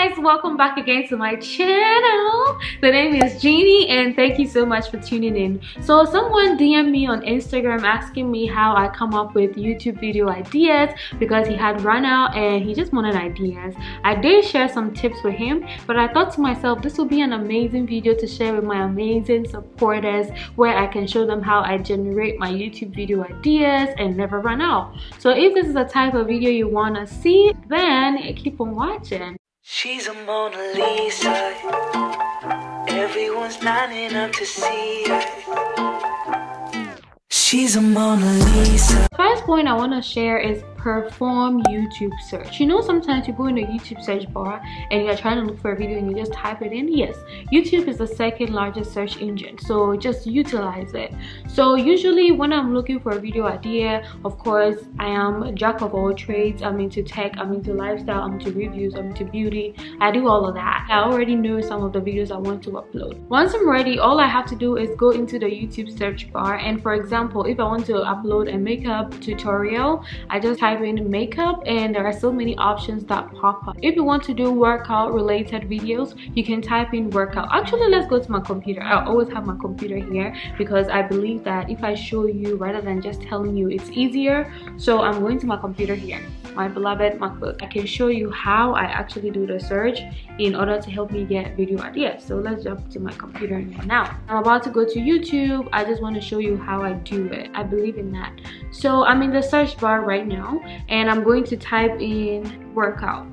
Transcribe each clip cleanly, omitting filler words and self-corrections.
guys, welcome back again to my channel. The name is Jeannie and thank you so much for tuning in. So someone DM'd me on Instagram asking me how I come up with YouTube video ideas because he had run out and he just wanted ideas. I did share some tips with him, but I thought to myself this will be an amazing video to share with my amazing supporters where I can show them how I generate my YouTube video ideas and never run out. So if this is the type of video you want to see, then keep on watching. She's a Mona Lisa. Everyone's lining up to see her. She's a Mona Lisa. First point I want to share is perform YouTube search. You know, sometimes you go in the YouTube search bar and you're trying to look for a video and you just type it in. Yes, YouTube is the second largest search engine, so just utilize it. So usually when I'm looking for a video idea, of course I am a jack of all trades. I'm into tech, I'm into lifestyle, I'm into reviews, I'm into beauty. I do all of that. I already know some of the videos I want to upload. Once I'm ready, all I have to do is go into the YouTube search bar, and for example, if I want to upload a makeup tutorial, I just type in makeup and there are so many options that pop up. If you want to do workout related videos, you can type in workout. Actually, let's go to my computer. I always have my computer here because I believe that if I show you rather than just telling you, it's easier. So I'm going to my computer here, my beloved MacBook. I can show you how I actually do the search in order to help me get video ideas. So let's jump to my computer now. I'm about to go to YouTube. I just want to show you how I do it. I believe in that. So I'm in the search bar right now and I'm going to type in workout.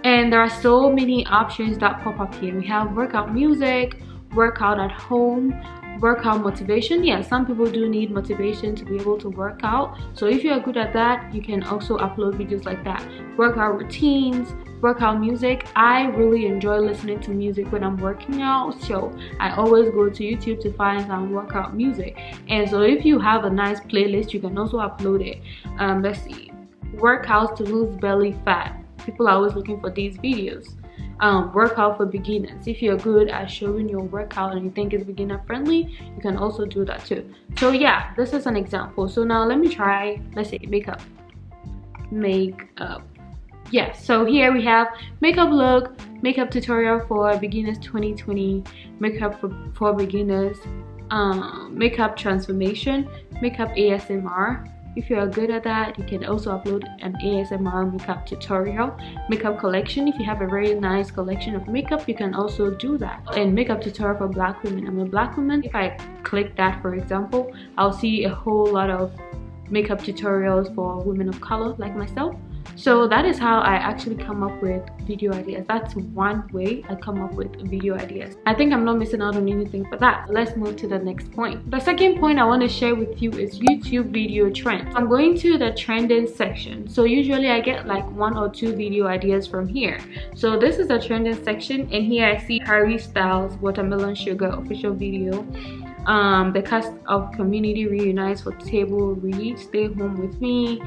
And there are so many options that pop up here. We have workout music, workout at home, workout motivation. Yeah, some people do need motivation to be able to work out, so if you are good at that, you can also upload videos like that. Workout routines, workout music. I really enjoy listening to music when I'm working out, so I always go to YouTube to find some workout music. And so if you have a nice playlist, you can also upload it. Let's see, workouts to lose belly fat. People are always looking for these videos. Workout for beginners. If you're good at showing your workout and you think it's beginner friendly, you can also do that too. So yeah, this is an example. So now let me try, let's say makeup. Yes, so here we have makeup look, makeup tutorial for beginners 2020, makeup for beginners, makeup transformation, makeup ASMR. If you are good at that, you can also upload an ASMR makeup tutorial. Makeup collection, if you have a very nice collection of makeup, you can also do that. And makeup tutorial for black women. I'm a black woman. If I click that, for example, I'll see a whole lot of makeup tutorials for women of color like myself. So that is how I actually come up with video ideas. That's one way I come up with video ideas. I think I'm not missing out on anything for that. Let's move to the next point. The second point I want to share with you is YouTube video trends. I'm going to the trending section. So usually I get like 1 or 2 video ideas from here. So this is the trending section, and here I see Harry Styles Watermelon Sugar official video. The cast of Community reunites for table read, Stay Home With Me.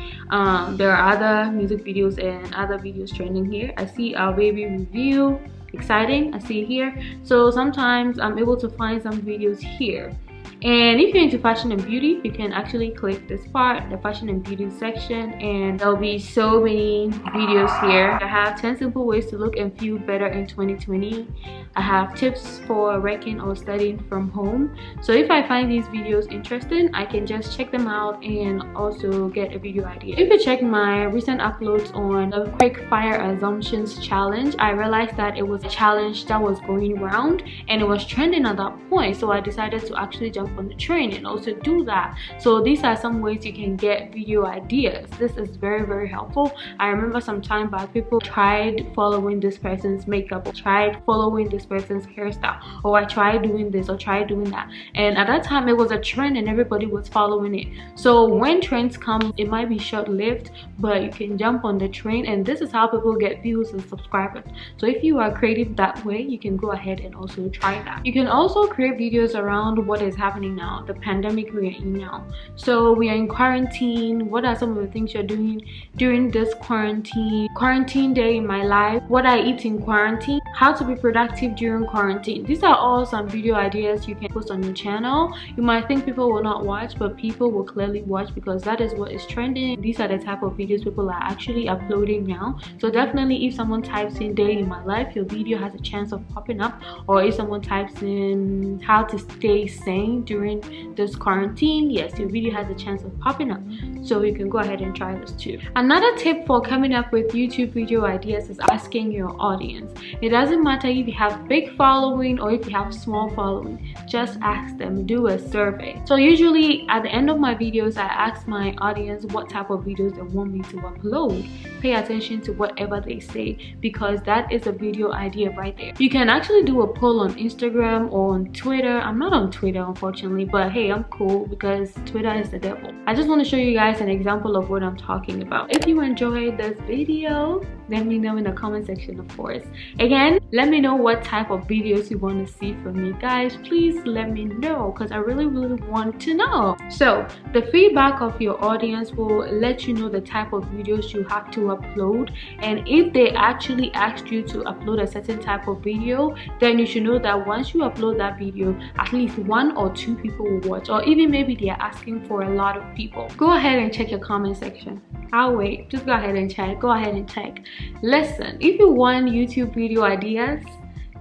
There are other music videos and other videos trending here. I see Our Baby review, exciting, I see it here. So sometimes I'm able to find some videos here. And if you're into fashion and beauty, you can actually click this part, the fashion and beauty section, and there'll be so many videos here. I have 10 simple ways to look and feel better in 2020. I have tips for working or studying from home. So if I find these videos interesting, I can just check them out and also get a video idea. If you check my recent uploads on the quick fire assumptions challenge, I realized that it was a challenge that was going around and it was trending at that point. So I decided to actually jump on the train and also do that. So these are some ways you can get video ideas. This is very, very helpful. I remember some time back, people tried following this person's makeup, or tried following this person's hairstyle, or I tried doing this or tried doing that, and at that time it was a trend and everybody was following it. So when trends come, it might be short-lived, but you can jump on the train, and this is how people get views and subscribers. So if you are creative that way, you can go ahead and also try that. You can also create videos around what is happening happening now, the pandemic we are in now. So we are in quarantine. What are some of the things you're doing during this quarantine day in my life? What I eat in quarantine, how to be productive during quarantine. These are all some video ideas you can post on your channel. You might think people will not watch, but people will clearly watch because that is what is trending. These are the type of videos people are actually uploading now. So definitely, if someone types in day in my life, your video has a chance of popping up. Or if someone types in how to stay sane during this quarantine, yes, your video has a chance of popping up. So you can go ahead and try this too. Another tip for coming up with YouTube video ideas is asking your audience. It doesn't matter if you have big following or if you have small following, just ask them. Do a survey. So usually at the end of my videos, I ask my audience what type of videos they want me to upload. Pay attention to whatever they say because that is a video idea right there. You can actually do a poll on Instagram or on Twitter. I'm not on Twitter unfortunately, but hey, I'm cool because Twitter is the devil. I just want to show you guys an example of what I'm talking about. If you enjoyed this video, let me know in the comment section, of course. Again, let me know what type of videos you want to see from me, guys. Please let me know because I really want to know. So the feedback of your audience will let you know the type of videos you have to upload, and if they actually asked you to upload a certain type of video, then you should know that once you upload that video, at least 1 or 2 people will watch, or even maybe they are asking for a lot of people. Go ahead and check your comment section. I'll wait. Just go ahead and check. Go ahead and check. Listen, if you want YouTube video ideas,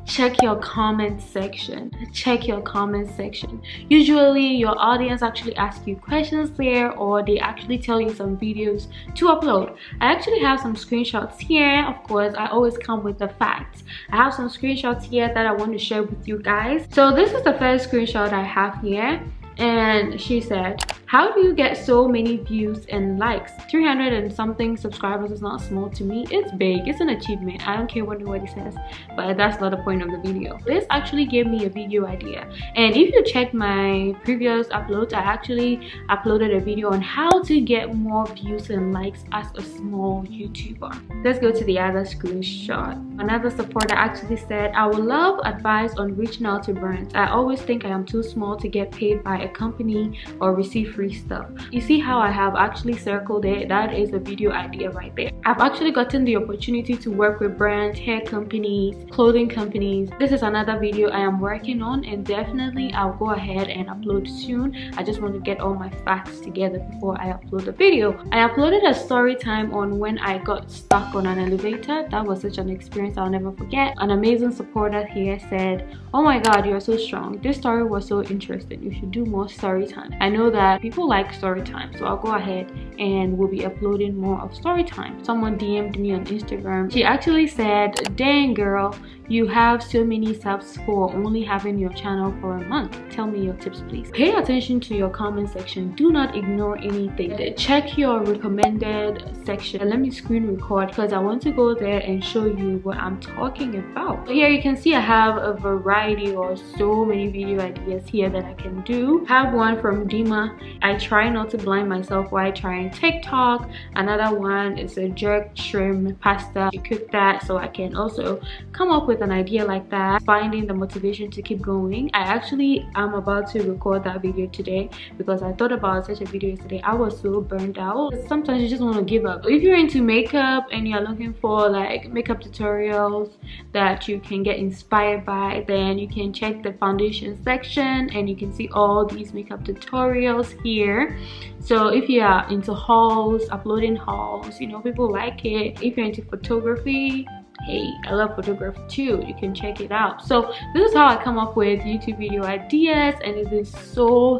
check your comment section. Check your comment section. Usually your audience actually asks you questions there, or they actually tell you some videos to upload. I actually have some screenshots here. Of course, I always come with the facts. I have some screenshots here that I want to share with you guys. So this is the first screenshot I have here, and she said, how do you get so many views and likes? 300 and something subscribers is not small to me. It's big. It's an achievement. I don't care what nobody says, but that's not the point of the video. This actually gave me a video idea, and if you check my previous uploads, I actually uploaded a video on how to get more views and likes as a small YouTuber. Let's go to the other screenshot. Another supporter actually said, I would love advice on reaching out to brands. I always think I am too small to get paid by a company or receive free stuff. You see how I have actually circled it? That is a video idea right there. I've actually gotten the opportunity to work with brands, hair companies, clothing companies. This is another video I am working on, and definitely I'll go ahead and upload soon. I just want to get all my facts together before I upload the video. I uploaded a story time on when I got stuck on an elevator. That was such an experience I'll never forget. An amazing supporter here said, oh my god, you're so strong. This story was so interesting. You should do more story time. I know that people like story time, so I'll go ahead and we'll be uploading more of story time. Someone DM'd me on Instagram. She actually said, dang girl, you have so many subs for only having your channel for a month. Tell me your tips, please. Pay attention to your comment section. Do not ignore anything. Check your recommended section. Let me screen record because I want to go there and show you what I'm talking about. Here you can see I have a variety or so many video ideas here that I can do. I have one from Dima. I try not to blind myself while trying TikTok. Another one is a jerk shrimp pasta. You cook that so I can also come up with an idea like that, finding the motivation to keep going. I actually am about to record that video today because I thought about such a video yesterday. I was so burned out. Sometimes you just want to give up. If you're into makeup and you're looking for like makeup tutorials that you can get inspired by, then you can check the foundation section and you can see all these makeup tutorials here. So if you are into hauls, uploading hauls, you know, people like it. If you're into photography, hey, I love photography too. You can check it out. So this is how I come up with YouTube video ideas, and it is so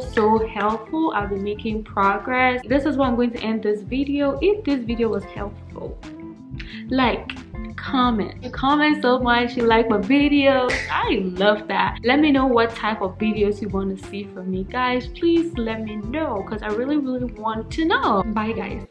helpful. I've been making progress. This is where I'm going to end this video. If this video was helpful, like, comment. You comment so much, you like my videos. I love that. Let me know what type of videos you want to see from me, guys. Please let me know because I really want to know. Bye guys.